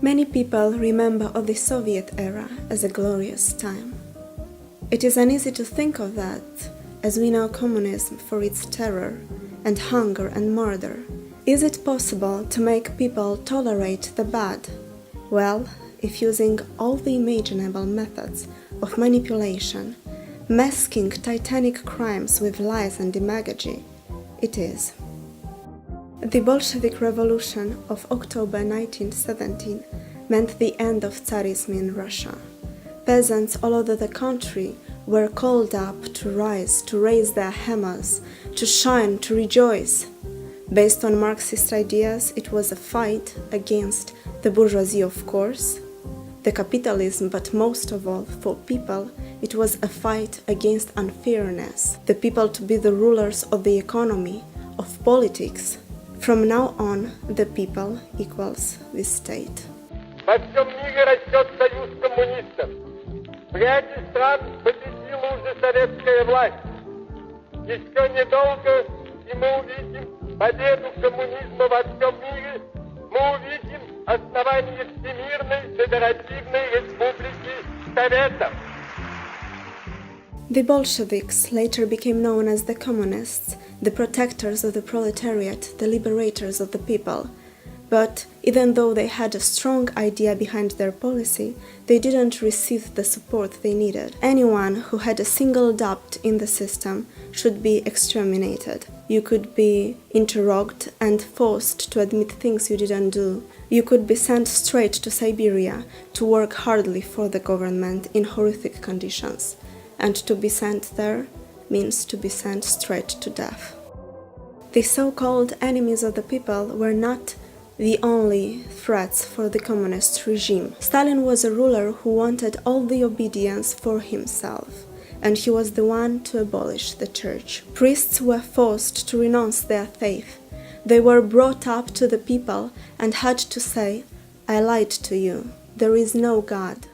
Many people remember of the Soviet era as a glorious time. It is uneasy to think of that, as we know communism for its terror and hunger and murder. Is it possible to make people tolerate the bad? Well, if using all the imaginable methods of manipulation, masking titanic crimes with lies and demagogy, it is. The Bolshevik Revolution of October 1917 meant the end of Tsarism in Russia. Peasants all over the country were called up to rise, to raise their hammers, to shine, to rejoice. Based on Marxist ideas, it was a fight against the bourgeoisie, of course, the capitalism, but most of all, for people, it was a fight against unfairness, the people to be the rulers of the economy, of politics. From now on, the people equals the state. Во всем мире растет союз коммунистов. В ряде стран победила уже советская власть. Еще недолго, и мы увидим победу коммунизма во всем мире. Мы увидим основание Всемирной Федеративной Республики Советов. The Bolsheviks later became known as the Communists, the protectors of the proletariat, the liberators of the people. But even though they had a strong idea behind their policy, they didn't receive the support they needed. Anyone who had a single doubt in the system should be exterminated. You could be interrogated and forced to admit things you didn't do. You could be sent straight to Siberia to work hardly for the government in horrific conditions. And to be sent there means to be sent straight to death. The so-called enemies of the people were not the only threats for the communist regime. Stalin was a ruler who wanted all the obedience for himself, and he was the one to abolish the church. Priests were forced to renounce their faith. They were brought up to the people and had to say, "I lied to you. There is no God."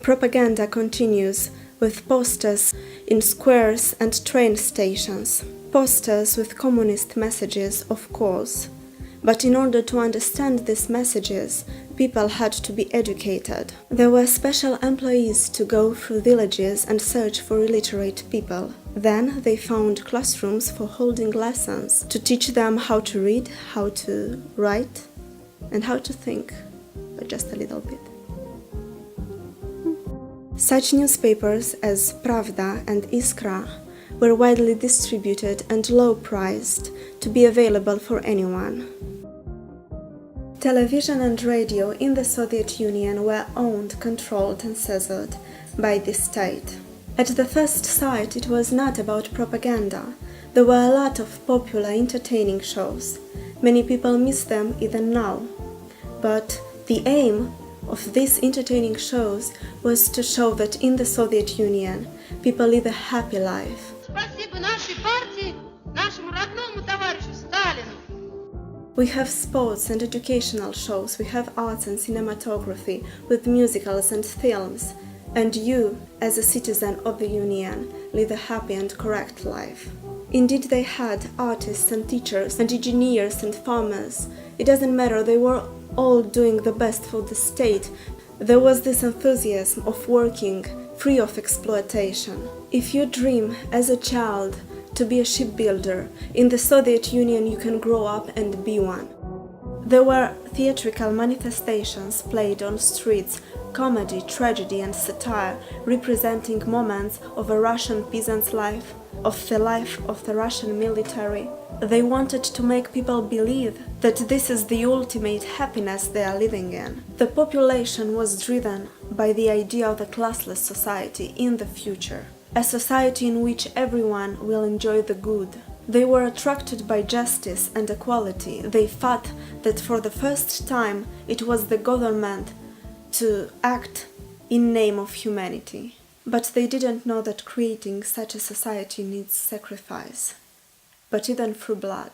Propaganda continues with posters in squares and train stations. Posters with communist messages, of course. But in order to understand these messages, people had to be educated. There were special employees to go through villages and search for illiterate people. Then they found classrooms for holding lessons, to teach them how to read, how to write, and how to think, but just a little bit. Such newspapers as Pravda and Iskra were widely distributed and low-priced to be available for anyone. Television and radio in the Soviet Union were owned, controlled and censored by the state. At the first sight, it was not about propaganda. There were a lot of popular entertaining shows. Many people miss them even now. But the aim of these entertaining shows was to show that in the Soviet Union, people live a happy life. We have sports and educational shows, we have arts and cinematography, with musicals and films, and you, as a citizen of the Union, live a happy and correct life. Indeed, they had artists and teachers and engineers and farmers. It doesn't matter, they were all doing the best for the state. There was this enthusiasm of working, free of exploitation. If you dream as a child to be a shipbuilder, in the Soviet Union you can grow up and be one. There were theatrical manifestations played on streets, comedy, tragedy and satire, representing moments of a Russian peasant's life, of the life of the Russian military. They wanted to make people believe that this is the ultimate happiness they are living in. The population was driven by the idea of a classless society in the future, a society in which everyone will enjoy the good. They were attracted by justice and equality. They thought that for the first time it was the government to act in name of humanity. But they didn't know that creating such a society needs sacrifice. But even through blood,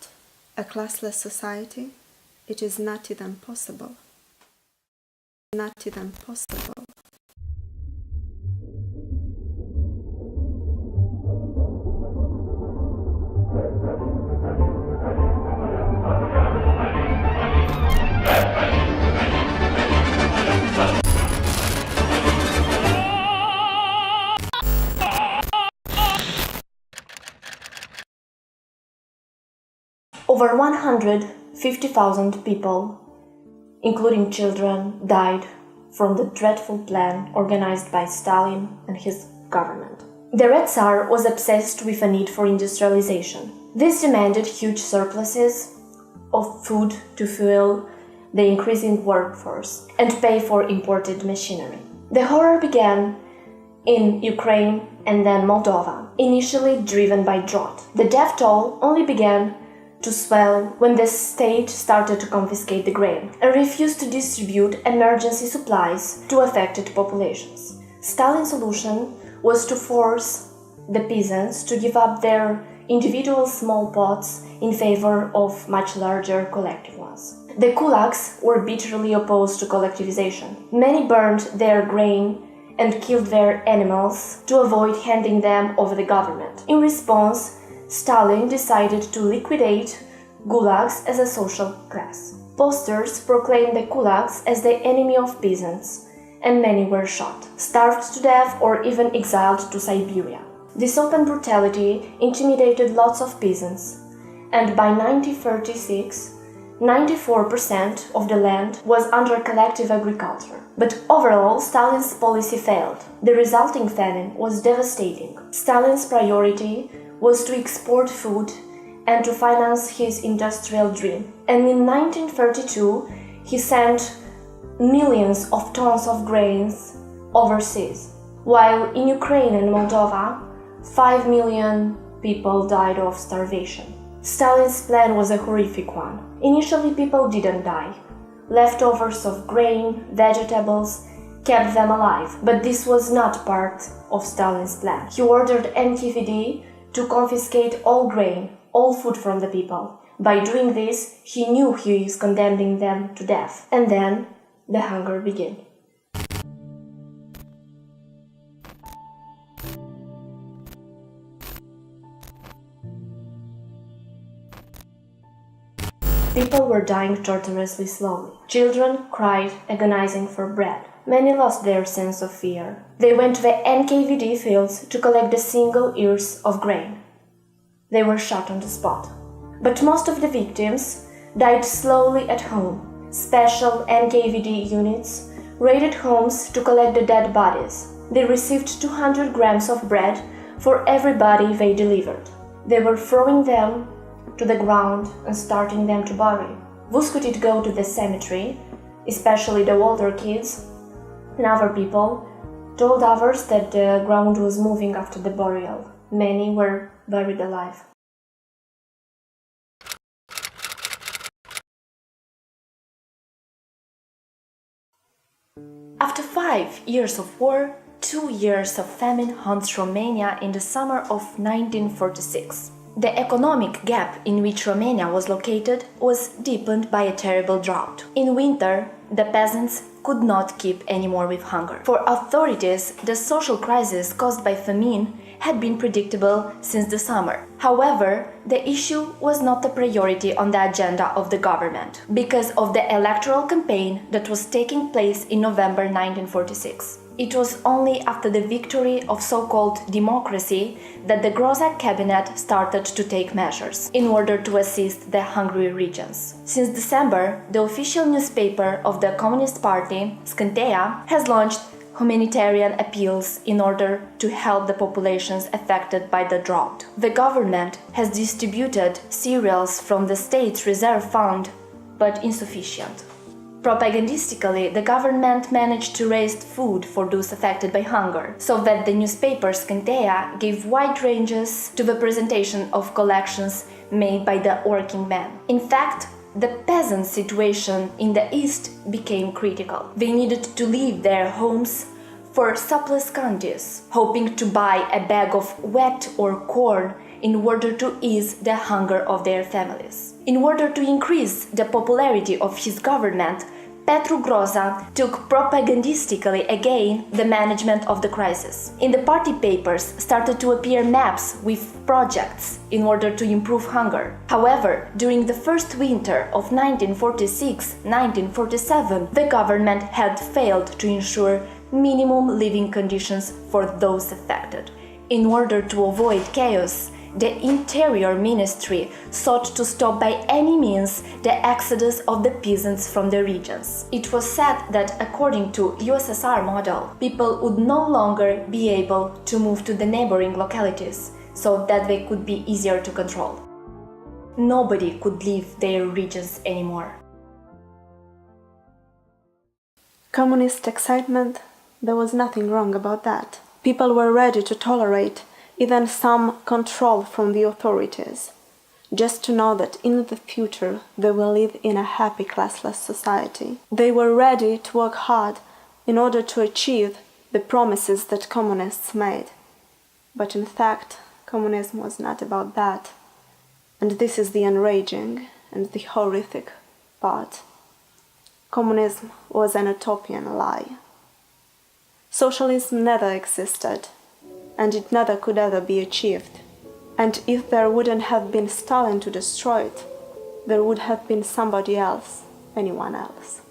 a classless society, it is not even possible. Not even possible. Over 150,000 people, including children, died from the dreadful plan organized by Stalin and his government. The Red Tsar was obsessed with a need for industrialization. This demanded huge surpluses of food to fuel the increasing workforce and pay for imported machinery. The horror began in Ukraine and then Moldova, initially driven by drought. The death toll only began to swell when the state started to confiscate the grain and refused to distribute emergency supplies to affected populations. Stalin's solution was to force the peasants to give up their individual small pots in favor of much larger collective ones. The kulaks were bitterly opposed to collectivization. Many burned their grain and killed their animals to avoid handing them over the government. In response, Stalin decided to liquidate gulags as a social class. Posters proclaimed the kulaks as the enemy of peasants, and many were shot, starved to death, or even exiled to Siberia. This open brutality intimidated lots of peasants, and by 1936, 94% of the land was under collective agriculture. But overall, Stalin's policy failed. The resulting famine was devastating. Stalin's priority was to export food and to finance his industrial dream. And in 1932, he sent millions of tons of grains overseas, while in Ukraine and Moldova, 5 million people died of starvation. Stalin's plan was a horrific one. Initially, people didn't die. Leftovers of grain, vegetables, kept them alive, but this was not part of Stalin's plan. He ordered NKVD to confiscate all grain, all food from the people. By doing this, he knew he was condemning them to death. And then the hunger began. People were dying torturously slowly. Children cried, agonizing for bread. Many lost their sense of fear. They went to the NKVD fields to collect the single ears of grain. They were shot on the spot. But most of the victims died slowly at home. Special NKVD units raided homes to collect the dead bodies. They received 200 grams of bread for every body they delivered. They were throwing them to the ground and starting them to bury. Those who did go to the cemetery, especially the older kids and other people, told others that the ground was moving after the burial. Many were buried alive. After 5 years of war, 2 years of famine haunts Romania in the summer of 1946. The economic gap in which Romania was located was deepened by a terrible drought. In winter, the peasants could not keep anymore with hunger. For authorities, the social crisis caused by famine had been predictable since the summer. However, the issue was not a priority on the agenda of the government because of the electoral campaign that was taking place in November 1946. It was only after the victory of so-called democracy that the Groza cabinet started to take measures in order to assist the hungry regions. Since December, the official newspaper of the Communist Party, Scânteia, has launched humanitarian appeals in order to help the populations affected by the drought. The government has distributed cereals from the state's reserve fund, but insufficient. Propagandistically, the government managed to raise food for those affected by hunger, so that the newspaper Scânteia gave wide ranges to the presentation of collections made by the working man. In fact, the peasant situation in the east became critical. They needed to leave their homes for surplus counties, hoping to buy a bag of wheat or corn in order to ease the hunger of their families. In order to increase the popularity of his government, Petru Groza took propagandistically again the management of the crisis. In the party papers started to appear maps with projects in order to improve hunger. However, during the first winter of 1946-1947, the government had failed to ensure minimum living conditions for those affected. In order to avoid chaos, the Interior Ministry sought to stop by any means the exodus of the peasants from the regions. It was said that according to USSR model, people would no longer be able to move to the neighboring localities, so that they could be easier to control. Nobody could leave their regions anymore. Communist excitement, there was nothing wrong about that. People were ready to tolerate even some control from the authorities, just to know that in the future they will live in a happy classless society. They were ready to work hard in order to achieve the promises that communists made. But in fact, communism was not about that. And this is the enraging and the horrific part. Communism was an utopian lie. Socialism never existed, and it never could ever be achieved. And if there wouldn't have been Stalin to destroy it, there would have been somebody else, anyone else.